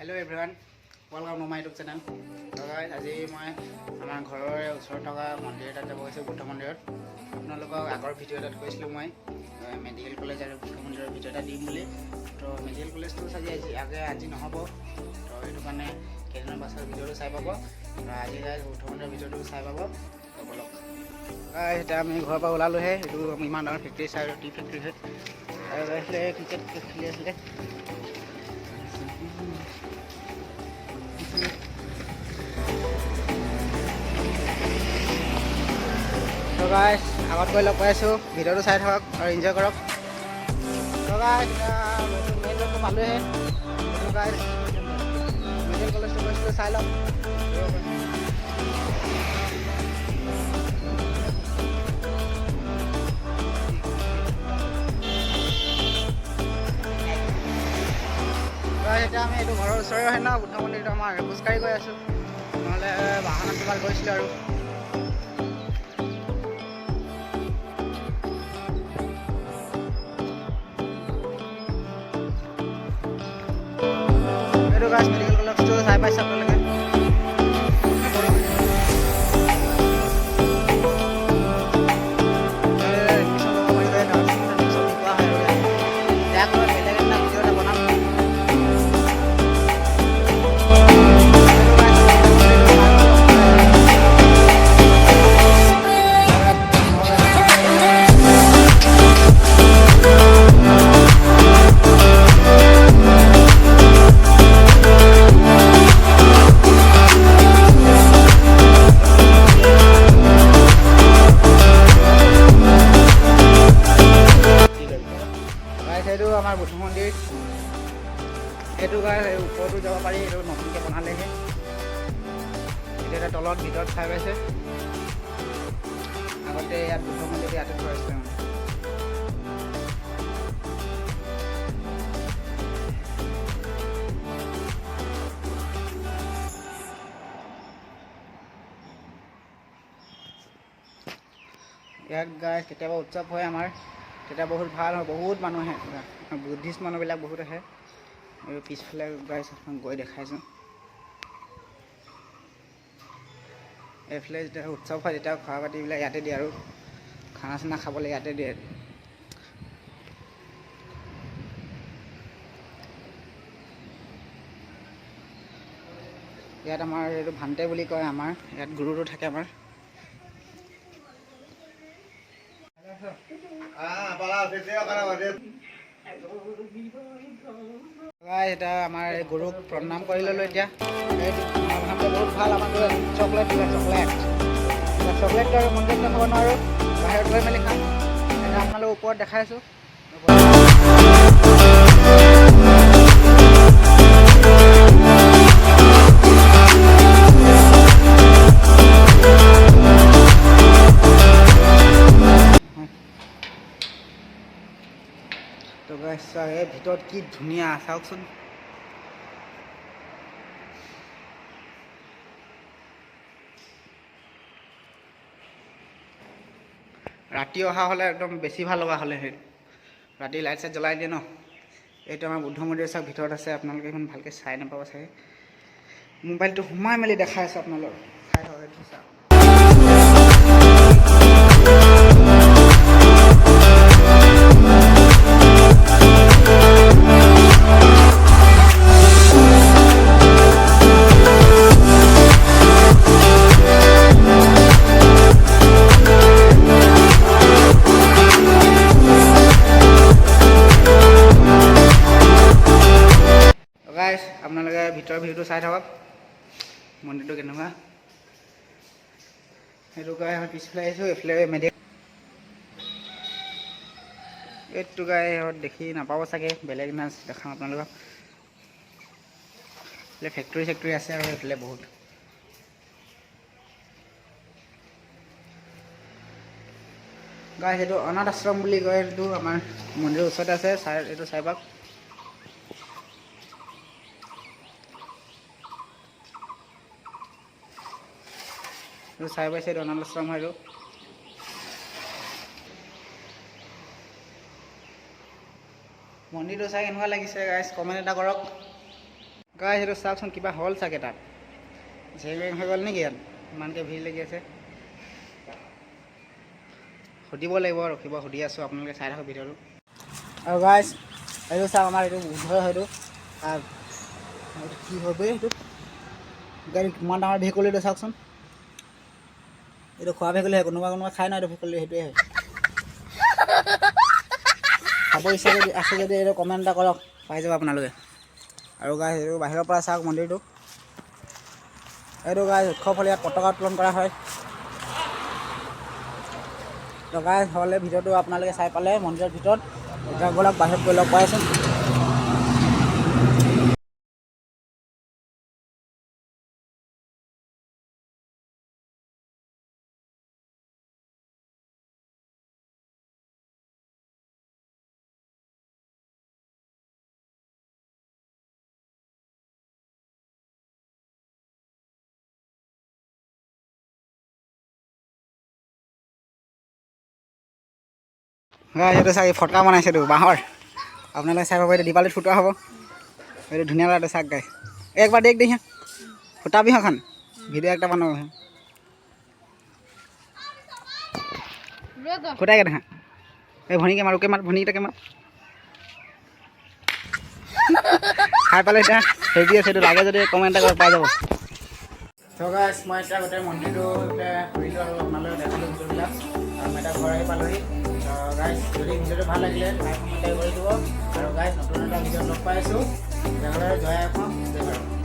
Hello everyone, welcome to my YouTube channel. So guys, আজি মই আমাৰ ঘৰৰ ওচৰত থকা মন্দিৰ এটাত যাব গৈছোঁ, বুদ্ধ মন্দিৰত। আপোনালোকক আগৰ ভিডিঅ' এটাত কৈছিলোঁ মই মেডিকেল কলেজ আৰু বুদ্ধ মন্দিৰৰ ভিডিঅ' এটা দিম বুলি। তো মেডিকেল কলেজটো চাগে আজি নহ'ব, তো সেইটো কাৰণে কেইদিনমান পাছত ভিডিঅ'টো চাই পাব। আজি গাইজ বুদ্ধ মন্দিৰৰ ভিডিঅ'টো চাই পাব। তো বলক এতিয়া আমি ঘৰৰ পৰা ওলালোহে। এইটো ইমান ডাঙৰ ফেক্টৰী চাই টি ফেক্টৰী হয়। আৰু আছিলে ক্ৰিকেট খেলি আছিলে। তো গাইজ আগত গৈ লগ পাই আছোঁ, ভিডিঅ'টো চাই থাকক আৰু এনজয় কৰক। তো গাইজ মেইন ৰোডটো পালোঁহে। সেইটো গাইজ মেডিকেল কলেজটো গৈছিলোঁ, চাই লওক। এতিয়া আমি এইটো ঘৰৰ ওচৰৰে হয় ন, বুদ্ধ মন্দিৰটো আমাৰ খোজকাঢ়ি গৈ আছোঁ, নহ'লে বাহনত তোমাৰ গৈছিলোঁ আৰু। এইটো গাইজ মেডিকেল কলেজটো চাই পাইছে আপোনালোকে। এইটো আমাৰ বুদ্ধ মন্দিৰ। এইটো ওপৰতো যাব পাৰি, এইটো নতুনকৈ বনালেহে। এতিয়া এটা তলত ভিতৰত চাই পাইছে। আগতে ইয়াত বুদ্ধ মন্দিৰটো ইয়াতে থোৱা আছিলে মানে। ইয়াত গাই কেতিয়াবা উৎসৱ হয় আমাৰ, তেতিয়া বহুত ভাল হয়, বহুত মানুহ আহে। বুদ্ধিষ্ট মানুহবিলাক বহুত আহে। আৰু পিছফালে গাইজ গৈ দেখাইছোঁ। এইফালে যেতিয়া উৎসৱ হয় তেতিয়া খোৱা পাতিবিলাক ইয়াতে দিয়ে, আৰু খানা চানা খাবলৈ ইয়াতে দিয়ে। ইয়াত আমাৰ এইটো ভান্তে বুলি কয়, আমাৰ ইয়াত গুৰুটো থাকে আমাৰ। এতিয়া আমাৰ গুৰুক প্ৰণাম কৰি ল'লোঁ। এতিয়া বহুত ভাল, আমাক চকলেট দিলে, চকলেটটো আৰু মন্দিৰত খাব নোৱাৰোঁ, বাহিৰত গৈ মেলি খাম। এতিয়া আপোনালোক ওপৰত দেখাইছোঁ। তো গাইজ এই ভিতৰত কি ধুনীয়া, চাওকচোন। ৰাতি অহা হ'লে একদম বেছি ভাল লগা হ'লে, সেই ৰাতি লাইট চাইট জ্বলাই দিয়ে ন। এইটো আমাৰ বুদ্ধ মন্দিৰ চাওক, ভিতৰত আছে। আপোনালোকে ইমান ভালকৈ চাই নাপাব চাগে, মোবাইলটো সোমাই মেলি দেখাই আছে আপোনালোক, চাই থাকক। এইটো চাওক। আপোনালোকে ভিতৰৰ ভিউটো চাই থাকক, মন্দিৰটো কেনেকুৱা। সেইটো কাৰণে আমি পিছফালে আহিছোঁ। এইফালে এইটো গাই দেখি নাপাব চাগে, বেলেগ নাচ দেখাওঁ আপোনালোকক। এইফালে ফেক্টৰী চেক্টৰী আছে, আৰু এইফালে বহুত গাই। সেইটো অনাথ আশ্ৰম বুলি কয়, সেইটো আমাৰ মন্দিৰৰ ওচৰতে আছে। এইটো চাই পাওক। এইটো চাই পাইছে, এইটো অনাথ আশ্ৰম হয়। এইটো মন্দিৰটো চাই কেনেকুৱা লাগিছে গাইজ, কমেণ্ট এটা কৰক। গাইছ সেইটো চাওকচোন কিবা হ'ল চাগে তাত জেং হৈ গ'ল নেকি ইয়াত ইমানকৈ ভিৰ লাগি আছে সুধিব লাগিব ৰখিব সুধি আছোঁ আপোনালোকে চাই থাকক ভিডিঅ'টো আৰু গাইছ এইটো চাওক আমাৰ এইটো উদ্ধৰ হয়তো কি হ'ব এইটো গাড়ী কিমান ডাঙৰ ভেহিকল এইটো চাওকচোন এইটো খোৱা ভেহিকলহে কোনোবা খাই নহয় এইটো ভেহিকল সেইটোৱে হয় খাব ইচ্ছা যদি আছে যদি এইটো কমেণ্ট এটা কৰক পাই যাব আপোনালোকে আৰু গাইছ এইটো বাহিৰৰ পৰা চাওক মন্দিৰটো এইটো গাইছ উৎসৱ হ'লে ইয়াত পতাকা উত্তোলন কৰা হয় তো গাইছ হ'লে ভিডিঅ'টো আপোনালোকে চাই পালে মন্দিৰৰ ভিতৰত এতিয়া ব'লক বাহিৰত গৈ লগ পাইছোন এইটো চাই ফটকা বনাইছে এইটো বাঁহৰ আপোনালোকে চাই পাব এইটো দীপাৱলীত ফুটোৱা হ'ব এইটো ধুনীয়া লাগে চাওক গাই একবাৰ দেখ দেখি ফুটাবি এখন ভিডিঅ' একটা বনাব ফুটাই দেখা এই ভনীকে মাৰ ওকে মাৰ ভনীকেইটাকে মাৰ খাই পালে এতিয়া হেৰি আছে এইটো লাগে যদি কমেণ্ট এটা পাই যাব তো গাইছ মই এতিয়া গোটেই মন্দিৰটো ফুৰিলোঁ আৰু আপোনালোকে দেখালোঁ ভিডিঅ'বিলাক আৰু মই এতিয়া ঘৰ আহি পালোহি গাইছ যদি ভিডিঅ'টো ভাল লাগিলে লাইক কমেণ্ট কৰি দিব আৰু গাইছ নতুন এটা ভিডিঅ' লগ পাই আছোঁ তেনেহ'লে জয় আই অসম জয় ভাৰত